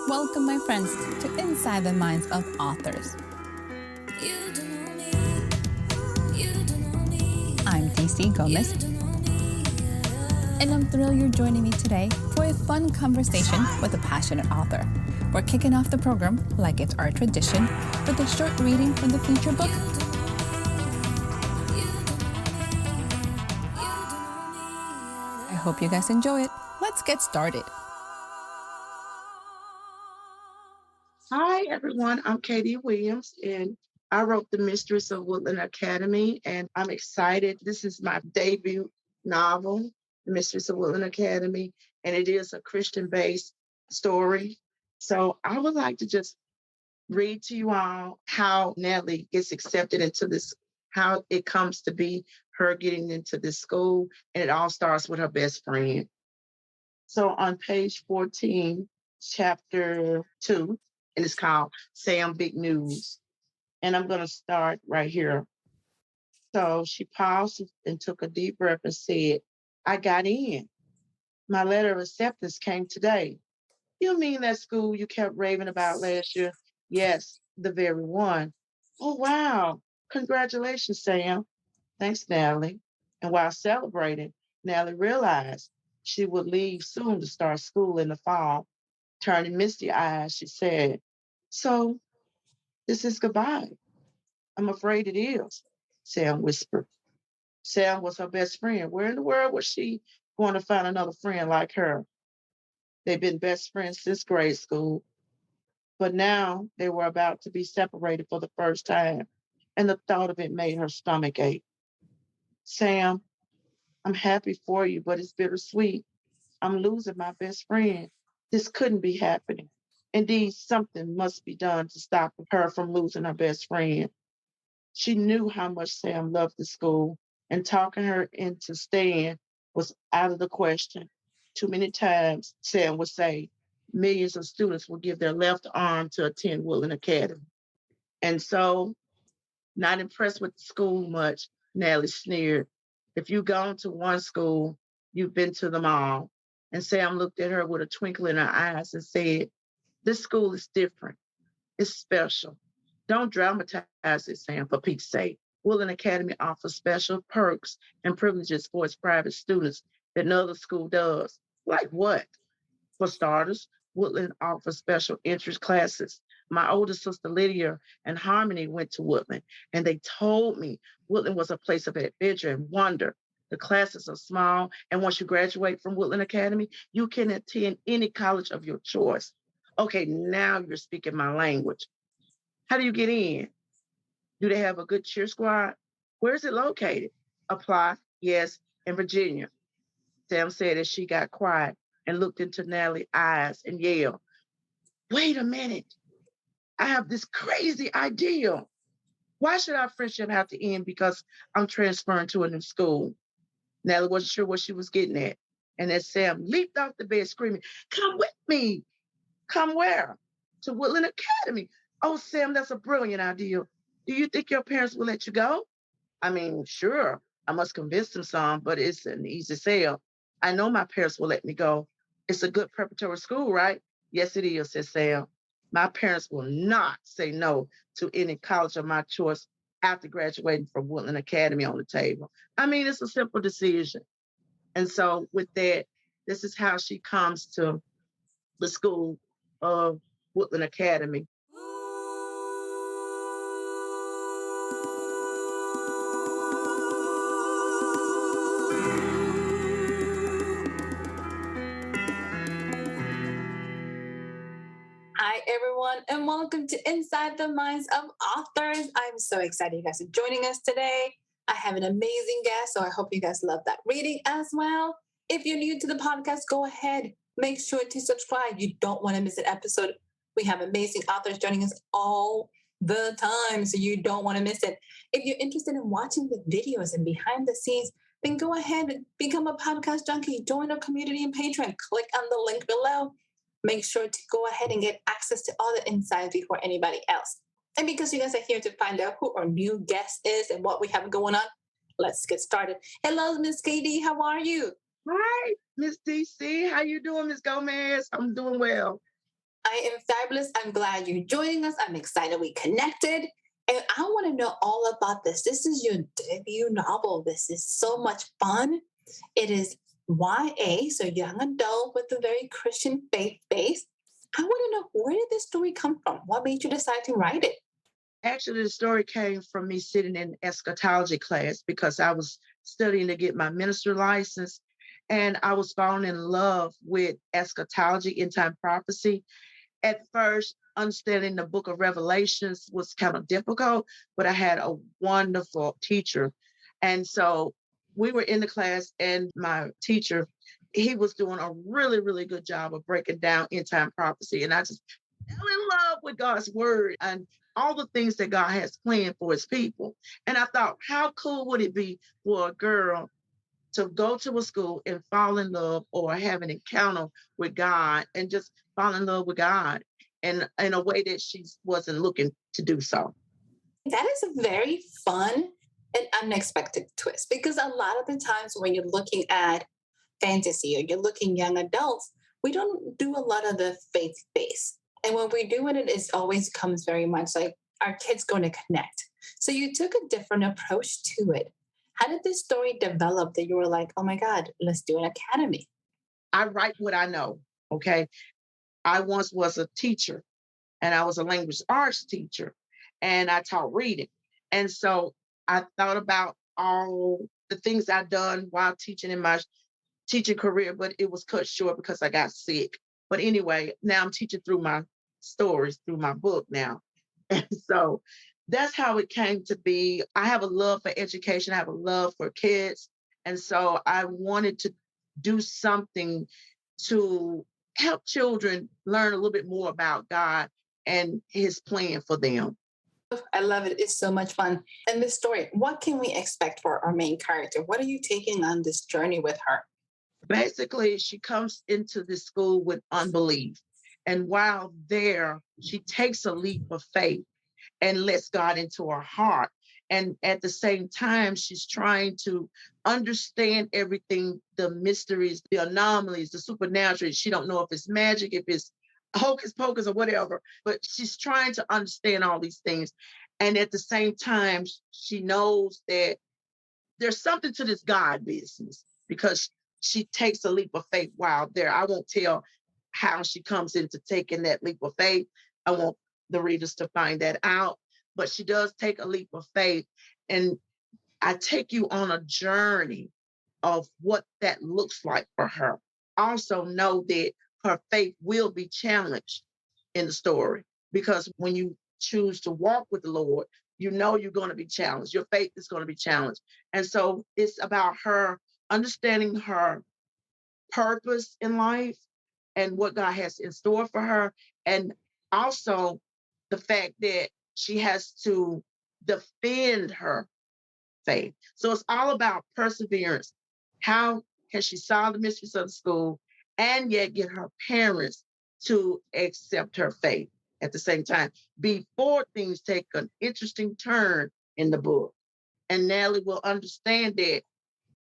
Welcome, my friends, to Inside the Minds of Authors. I'm DC Gomez, and I'm thrilled you're joining me today for a fun conversation with a passionate author. We're kicking off the program, like it's our tradition, with a short reading from the feature book. I hope you guys enjoy it. Let's get started. Hi, everyone. I'm Katie Williams, and I wrote The Mysteries of Woodland Academy, and I'm excited. This is my debut novel, The Mysteries of Woodland Academy, and it is a Christian-based story. So I would like to just read to you all how Nellie gets accepted into this, how it comes to be her getting into this school, and it all starts with her best friend. So on page 14, chapter 2, and it's called Sam Big News. And I'm going to start right here. So she paused and took a deep breath and said, I got in. My letter of acceptance came today. You mean that school you kept raving about last year? Yes, the very one. Oh, wow. Congratulations, Sam. Thanks, Natalie. And while celebrating, Natalie realized she would leave soon to start school in the fall. Turning misty eyes, she said, So this is goodbye. I'm afraid it is, Sam whispered. Sam was her best friend. Where in the world was she going to find another friend like her? They've been best friends since grade school, but now they were about to be separated for the first time, and the thought of it made her stomach ache. Sam, I'm happy for you, but it's bittersweet. I'm losing my best friend. This couldn't be happening. Indeed, something must be done to stop her from losing her best friend. She knew how much Sam loved the school, and talking her into staying was out of the question. Too many times, Sam would say, millions of students will give their left arm to attend Woodland Academy. And so, not impressed with the school much, Nellie sneered. If you've gone to one school, you've been to them all. And Sam looked at her with a twinkle in her eyes and said, This school is different. It's special. Don't dramatize it, Sam, for Pete's sake. Woodland Academy offers special perks and privileges for its private students that no other school does. Like what? For starters, Woodland offers special interest classes. My older sister Lydia and Harmony went to Woodland, and they told me Woodland was a place of adventure and wonder. The classes are small, and once you graduate from Woodland Academy, you can attend any college of your choice. Okay, now you're speaking my language. How do you get in? Do they have a good cheer squad? Where is it located? Apply, yes, in Virginia. Sam said as she got quiet and looked into Natalie's eyes and yelled, Wait a minute. I have this crazy idea. Why should our friendship have to end because I'm transferring to a new school? Natalie wasn't sure what she was getting at. And as Sam leaped off the bed screaming, Come with me. Come where? To Woodland Academy. Oh, Sam, that's a brilliant idea. Do you think your parents will let you go? I mean, sure, I must convince them some, but it's an easy sell. I know my parents will let me go. It's a good preparatory school, right? Yes, it is, said Sam. My parents will not say no to any college of my choice after graduating from Woodland Academy on the table. I mean, it's a simple decision. And so, with that, this is how she comes to the school of Woodland Academy. Hi, everyone, and welcome to Inside the Minds of Authors. I'm so excited you guys are joining us today. I have an amazing guest, so I hope you guys love that reading as well. If you're new to the podcast, go ahead. Make sure to subscribe. You don't want to miss an episode. We have amazing authors joining us all the time, so you don't want to miss it. If you're interested in watching the videos and behind the scenes, then go ahead and become a podcast junkie. Join our community and Patreon. Click on the link below. Make sure to go ahead and get access to all the insights before anybody else. And because you guys are here to find out who our new guest is and what we have going on, let's get started. Hello, Miss Katie. How are you? Hi, Miss DC. How you doing, Miss Gomez? I'm doing well. I am fabulous. I'm glad you're joining us. I'm excited we connected. And I want to know all about this. This is your debut novel. This is so much fun. It is YA, so young adult with a very Christian faith base. I want to know, where did this story come from? What made you decide to write it? Actually, the story came from me sitting in eschatology class because I was studying to get my minister license. And I was falling in love with eschatology, end time prophecy. At first, understanding the book of Revelations was kind of difficult, but I had a wonderful teacher. And so we were in the class, and my teacher, he was doing a really, really good job of breaking down end time prophecy. And I just fell in love with God's word and all the things that God has planned for his people. And I thought, how cool would it be for a girl to go to a school and fall in love or have an encounter with God and just fall in love with God and in a way that she wasn't looking to do so. That is a very fun and unexpected twist, because a lot of the times when you're looking at fantasy or you're looking young adults, we don't do a lot of the faith base. And when we're doing it, it always comes very much like our kids going to connect. So you took a different approach to it. How did this story develop that you were like, oh my God, let's do an academy? I write what I know. Okay. I once was a teacher and I was a language arts teacher and I taught reading. And so I thought about all the things I've done while teaching in my teaching career, but it was cut short because I got sick. But anyway, now I'm teaching through my stories, through my book now. And so that's how it came to be. I have a love for education, I have a love for kids. And so I wanted to do something to help children learn a little bit more about God and his plan for them. I love it. It's so much fun. And this story, what can we expect for our main character? What are you taking on this journey with her? Basically, she comes into this school with unbelief. And while there, she takes a leap of faith and lets God into her heart. And at the same time, she's trying to understand everything, the mysteries, the anomalies, the supernatural. She don't know if it's magic, if it's hocus pocus or whatever, but she's trying to understand all these things. And at the same time, she knows that there's something to this God business because she takes a leap of faith while there. I won't tell how she comes into taking that leap of faith. I want the readers to find that out. But she does take a leap of faith. And I take you on a journey of what that looks like for her. Also, know that her faith will be challenged in the story because when you choose to walk with the Lord, you know you're going to be challenged. Your faith is going to be challenged. And so it's about her understanding her purpose in life and what God has in store for her. And also the fact that she has to defend her faith. So it's all about perseverance. How can she solve the mysteries of the school and yet get her parents to accept her faith at the same time before things take an interesting turn in the book? And Natalie will understand that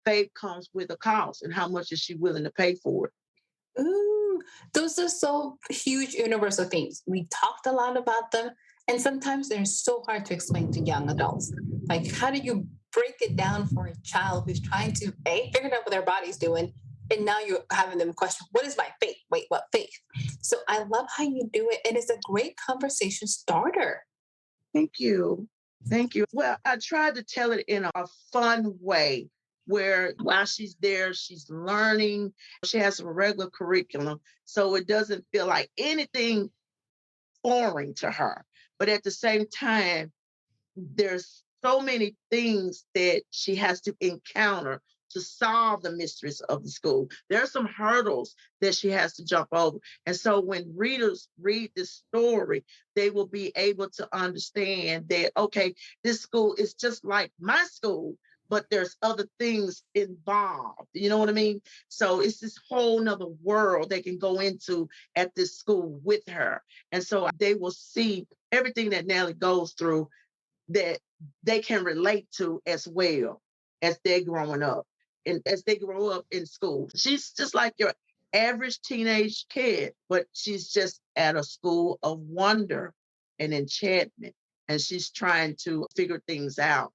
faith comes with a cost and how much is she willing to pay for it. Ooh, those are so huge universal themes. We talked a lot about them, and sometimes they're so hard to explain to young adults. Like, how do you break it down for a child who's trying to figure out what their body's doing, and now you're having them question, "What is my faith? Wait, what faith?" So I love how you do it, and it's a great conversation starter. Thank you. Thank you. Well, I tried to tell it in a fun way where while she's there, she's learning. She has a regular curriculum. So it doesn't feel like anything foreign to her. But at the same time, there's so many things that she has to encounter to solve the mysteries of the school. There are some hurdles that she has to jump over. And so when readers read this story, they will be able to understand that, okay, this school is just like my school, but there's other things involved. You know what I mean? So it's this whole nother world they can go into at this school with her. And so they will see everything that Nellie goes through that they can relate to as well as they're growing up and as they grow up in school. She's just like your average teenage kid, but she's just at a school of wonder and enchantment. And she's trying to figure things out.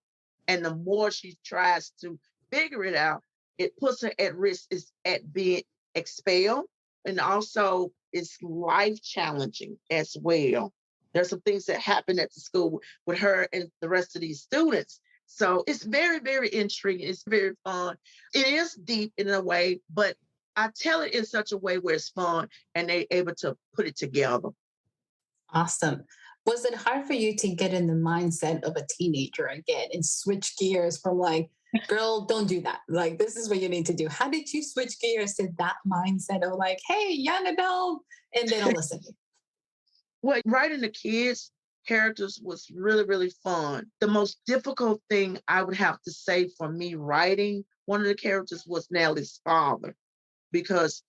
And the more she tries to figure it out, it puts her at risk is at being expelled. And also it's life challenging as well. There's some things that happen at the school with her and the rest of these students. So it's very, very intriguing. It's very fun. It is deep in a way, but I tell it in such a way where it's fun and they're able to put it together. Awesome. Was it hard for you to get in the mindset of a teenager again and switch gears from like, girl, don't do that. Like, this is what you need to do. How did you switch gears to that mindset of like, hey, young adult, and they don't listen? Well, writing the kids' characters was really, really fun. The most difficult thing I would have to say for me writing one of the characters was Nellie's father, because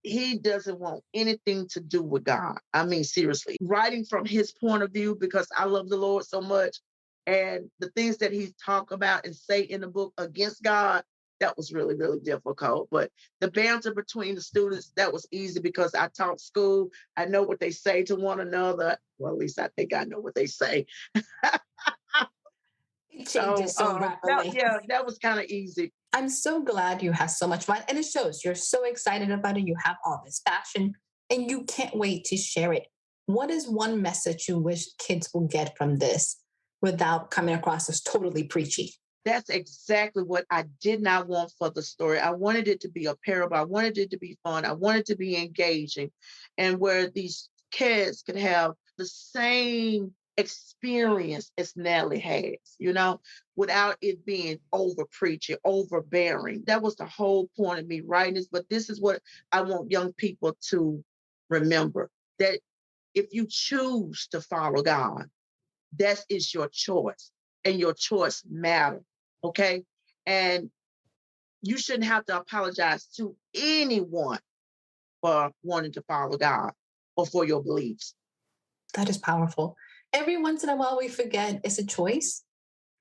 he doesn't want anything to do with God. I mean, seriously, writing from his point of view, because I love the Lord so much. And the things that he talk about and say in the book against God, that was really, really difficult. But the banter between the students, that was easy because I taught school. I know what they say to one another. Well, at least I think I know what they say. It changes so rapidly. That was kind of easy. I'm so glad you have so much fun. And it shows you're so excited about it. You have all this passion and you can't wait to share it. What is one message you wish kids will get from this without coming across as totally preachy? That's exactly what I did not want for the story. I wanted it to be a parable. I wanted it to be fun. I wanted it to be engaging, and where these kids could have the same experience as Nellie has, without it being over preaching, overbearing. That was the whole point of me writing this. But this is what I want young people to remember, that if you choose to follow God, that is your choice, and your choice matters. Okay. And you shouldn't have to apologize to anyone for wanting to follow God or for your beliefs. That is powerful. Every once in a while, we forget it's a choice.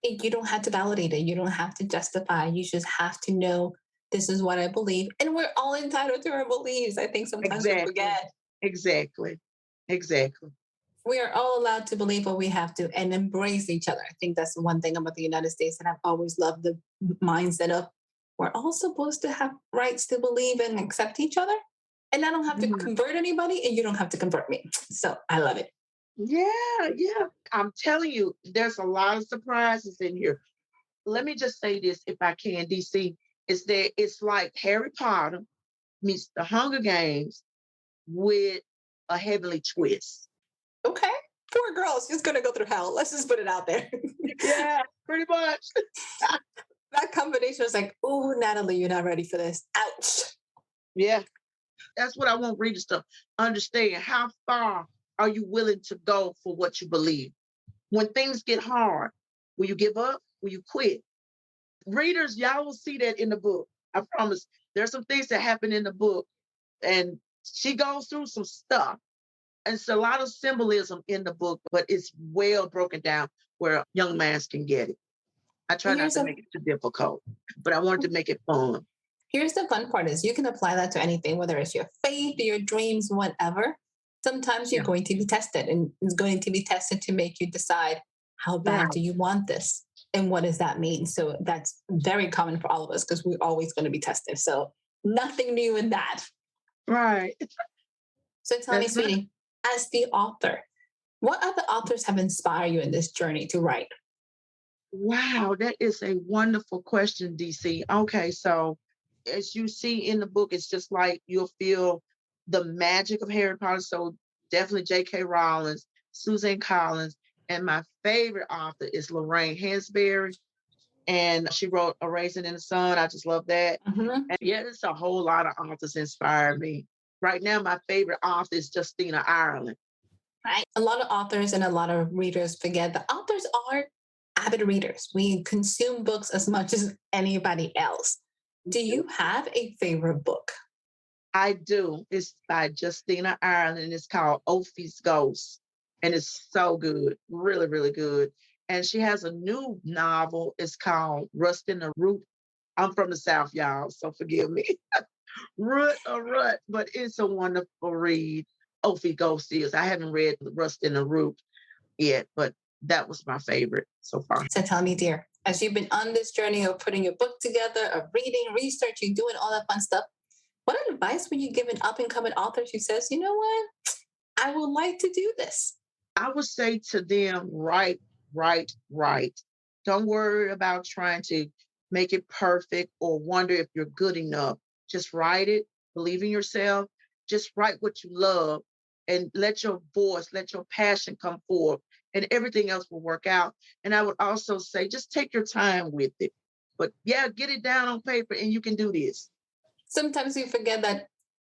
You don't have to validate it. You don't have to justify. You just have to know this is what I believe. And we're all entitled to our beliefs. I think sometimes we forget. Exactly. We are all allowed to believe what we have to and embrace each other. I think that's the one thing about the United States that I've always loved, the mindset of we're all supposed to have rights to believe and accept each other. And I don't have to convert anybody and you don't have to convert me. So I love it. Yeah. I'm telling you, there's a lot of surprises in here. Let me just say this, if I can, DC, is that it's like Harry Potter meets the Hunger Games with a heavenly twist. Okay. Poor girls, just going to go through hell. Let's just put it out there. Yeah, pretty much. That combination was like, oh, Natalie, you're not ready for this. Ouch. Yeah. That's what I want readers to understand. How far are you willing to go for what you believe? When things get hard, will you give up? Will you quit? Readers, y'all will see that in the book. I promise. There's some things that happen in the book, and she goes through some stuff. And it's a lot of symbolism in the book, but it's well broken down where young minds can get it. I try not to make it too difficult, but I wanted to make it fun. Here's the fun part is you can apply that to anything, whether it's your faith, your dreams, whatever. Sometimes you're going to be tested, and it's going to be tested to make you decide how bad do you want this and what does that mean? So that's very common for all of us because we're always going to be tested. So nothing new in that. Right. So tell me, sweetie, as the author, what other authors have inspired you in this journey to write? Wow, that is a wonderful question, DC. Okay, so as you see in the book, it's just like you'll feel the magic of Harry Potter. So definitely J.K. Rowling, Suzanne Collins, and my favorite author is Lorraine Hansberry. And she wrote A Raisin in the Sun. I just love that. Mm-hmm. And yeah, there's a whole lot of authors inspired me. Right now, my favorite author is Justina Ireland. Right. A lot of authors and a lot of readers forget that authors are avid readers. We consume books as much as anybody else. Do you have a favorite book? I do. It's by Justina Ireland. It's called Ophi's Ghost. And it's so good. Really, really good. And she has a new novel. It's called Rust in the Root. I'm from the South, y'all, so forgive me. rut, but it's a wonderful read. Ophi Ghost is. I haven't read The Rust in the Root yet, but that was my favorite so far. So tell me, dear, as you've been on this journey of putting your book together, of reading, researching, doing all that fun stuff, what advice would you give an up and coming author who says, you know what, I would like to do this? I would say to them, write, write, write. Don't worry about trying to make it perfect or wonder if you're good enough. Just write it, believe in yourself, just write what you love and let your voice, let your passion come forth, and everything else will work out. And I would also say, just take your time with it. But yeah, get it down on paper and you can do this. Sometimes we forget that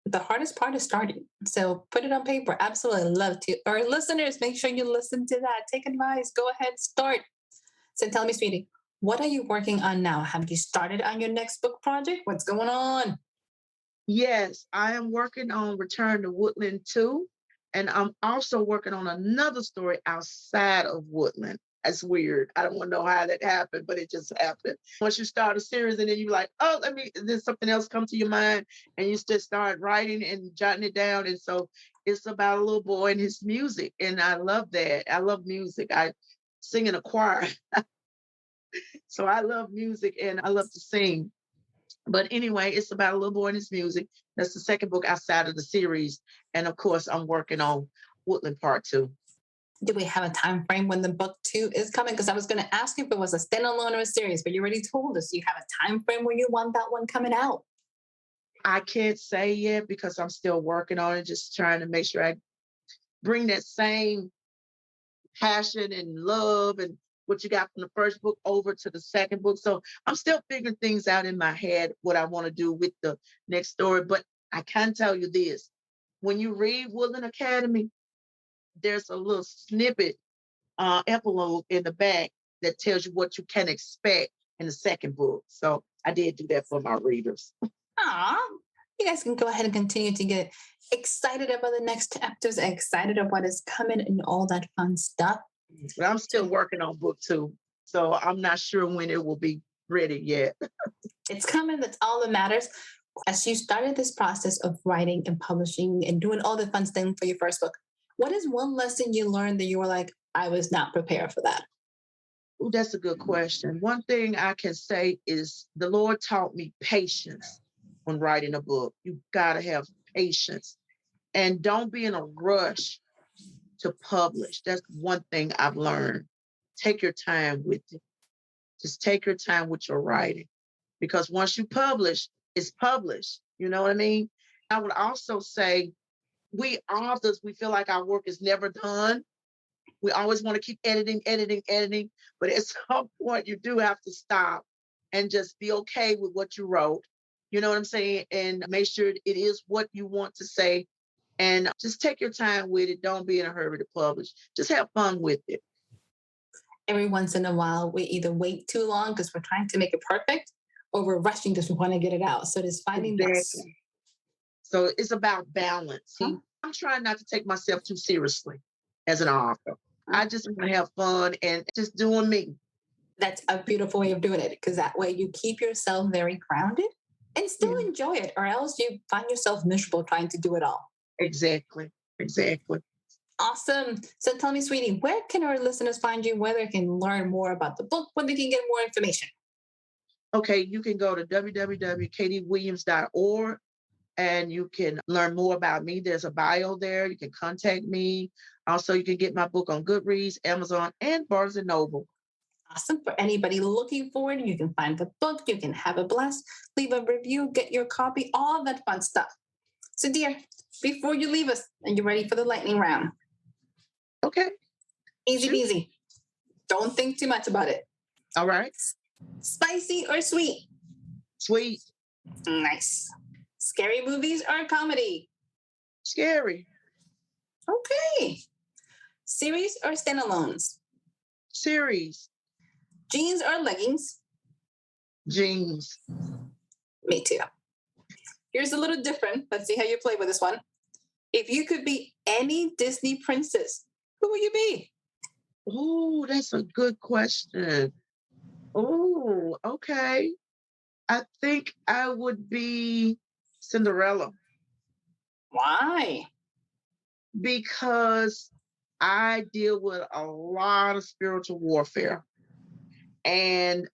the hardest part is starting. So put it on paper. Absolutely love to. Our listeners, make sure you listen to that. Take advice. Go ahead, start. So tell me, sweetie, what are you working on now? Have you started on your next book project? What's going on? Yes, I am working on Return to Woodland 2. And I'm also working on another story outside of Woodland. That's weird. I don't want to know how that happened, but it just happened. Once you start a series and then you're like, oh, then something else come to your mind and you just start writing and jotting it down. And so it's about a little boy and his music. And I love that. I love music. I sing in a choir. So I love music and I love to sing. But anyway, it's about a little boy and his music. That's the second book outside of the series. And of course, I'm working on Woodland Part 2. Do we have a time frame when the book 2 is coming? Because I was going to ask you if it was a standalone or a series, but you already told us. You have a time frame where you want that one coming out? I can't say yet because I'm still working on it, just trying to make sure I bring that same passion and love and what you got from the first book over to the second book. So I'm still figuring things out in my head, what I want to do with the next story. But I can tell you this, when you read Woodland Academy, there's a little snippet epilogue in the back that tells you what you can expect in the second book. So I did do that for my readers. Aw, you guys can go ahead and continue to get excited about the next chapters, excited about what is coming and all that fun stuff. But I'm still working on book 2. So I'm not sure when it will be ready yet. It's coming. That's all that matters. As you started this process of writing and publishing and doing all the fun things for your first book, what is one lesson you learned that you were like, I was not prepared for that? Ooh, that's a good question. One thing I can say is the Lord taught me patience when writing a book. You got to have patience and don't be in a rush to publish. That's one thing I've learned. Take your time with it. Just take your time with your writing because once you publish, it's published. You know what I mean? I would also say we authors, we feel like our work is never done. We always want to keep editing, editing, editing. But at some point, you do have to stop and just be okay with what you wrote. You know what I'm saying? And make sure it is what you want to say. And just take your time with it. Don't be in a hurry to publish. Just have fun with it. Every once in a while, we either wait too long because we're trying to make it perfect or we're rushing because we want to get it out. So it is finding this. Exactly. So it's about balance. I'm trying not to take myself too seriously as an author. I just want to have fun and just doing me. That's a beautiful way of doing it because that way you keep yourself very grounded and still enjoy it, or else you find yourself miserable trying to do it all. Exactly. Exactly. Awesome. So tell me, sweetie, where can our listeners find you? Where they can learn more about the book, where they can get more information? Okay, you can go to www.katywilliams.org and you can learn more about me. There's a bio there. You can contact me. Also, you can get my book on Goodreads, Amazon, and Barnes & Noble. Awesome. For anybody looking for it, you can find the book. You can have a blast, leave a review, get your copy, all that fun stuff. So, dear, before you leave us, are you ready for the lightning round? Okay. Easy peasy. Don't think too much about it. All right. Spicy or sweet? Sweet. Nice. Scary movies or comedy? Scary. Okay. Series or standalones? Series. Jeans or leggings? Jeans. Me too. Here's a little different. Let's see how you play with this one. If you could be any Disney princess, who would you be? Oh, that's a good question. Oh, okay. I think I would be Cinderella, Why? because I deal with a lot of spiritual warfare. And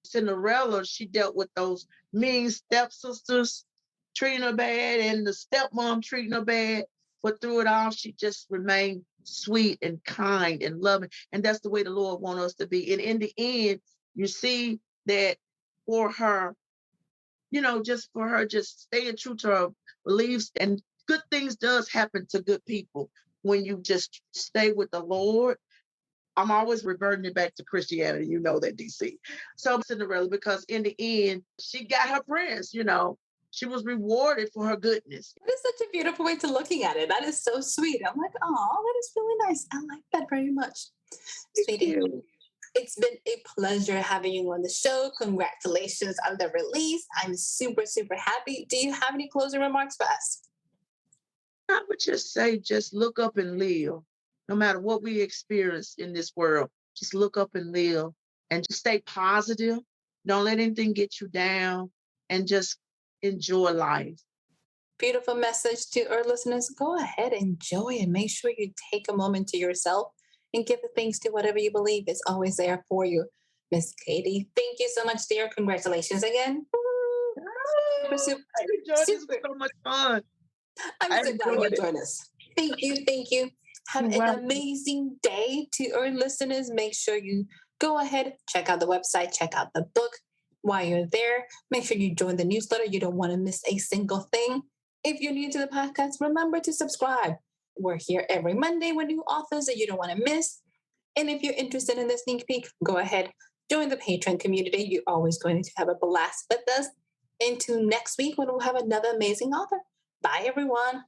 Cinderella, she dealt with those mean stepsisters treating her bad and the stepmom treating her bad. But through it all, she just remained sweet and kind and loving. And that's the way the Lord wants us to be. And in the end, you see that for her, just for her, just staying true to her beliefs, and good things does happen to good people when you just stay with the Lord. I'm always reverting it back to Christianity, you know that, DC. So Cinderella, because in the end, she got her prince, she was rewarded for her goodness. That is such a beautiful way to looking at it. That is so sweet. I'm like, oh, that is really nice. I like that very much. Thank Sweetie, you. it's been a pleasure having you on the show. Congratulations on the release. I'm super, super happy. Do you have any closing remarks for us? I would just say, just look up and live. No matter what we experience in this world, just look up and live and just stay positive. Don't let anything get you down and just enjoy life. Beautiful message to our listeners. Go ahead, enjoy, and make sure you take a moment to yourself and give the thanks to whatever you believe is always there for you. Miss Katie, thank you so much, dear. Congratulations again. Super, super, I enjoyed this. It was super. so much fun. I'm I so glad you enjoyed it. joined us. Thank you. Thank you. Have You're an welcome. amazing day to our listeners. Make sure you go ahead, check out the website, check out the book. While you're there, make sure you join the newsletter. You don't want to miss a single thing. If you're new to the podcast, remember to subscribe. We're here every Monday with new authors that you don't want to miss. And if you're interested in the sneak peek, go ahead, join the Patreon community. You're always going to have a blast with us. Until next week when we'll have another amazing author. Bye, everyone.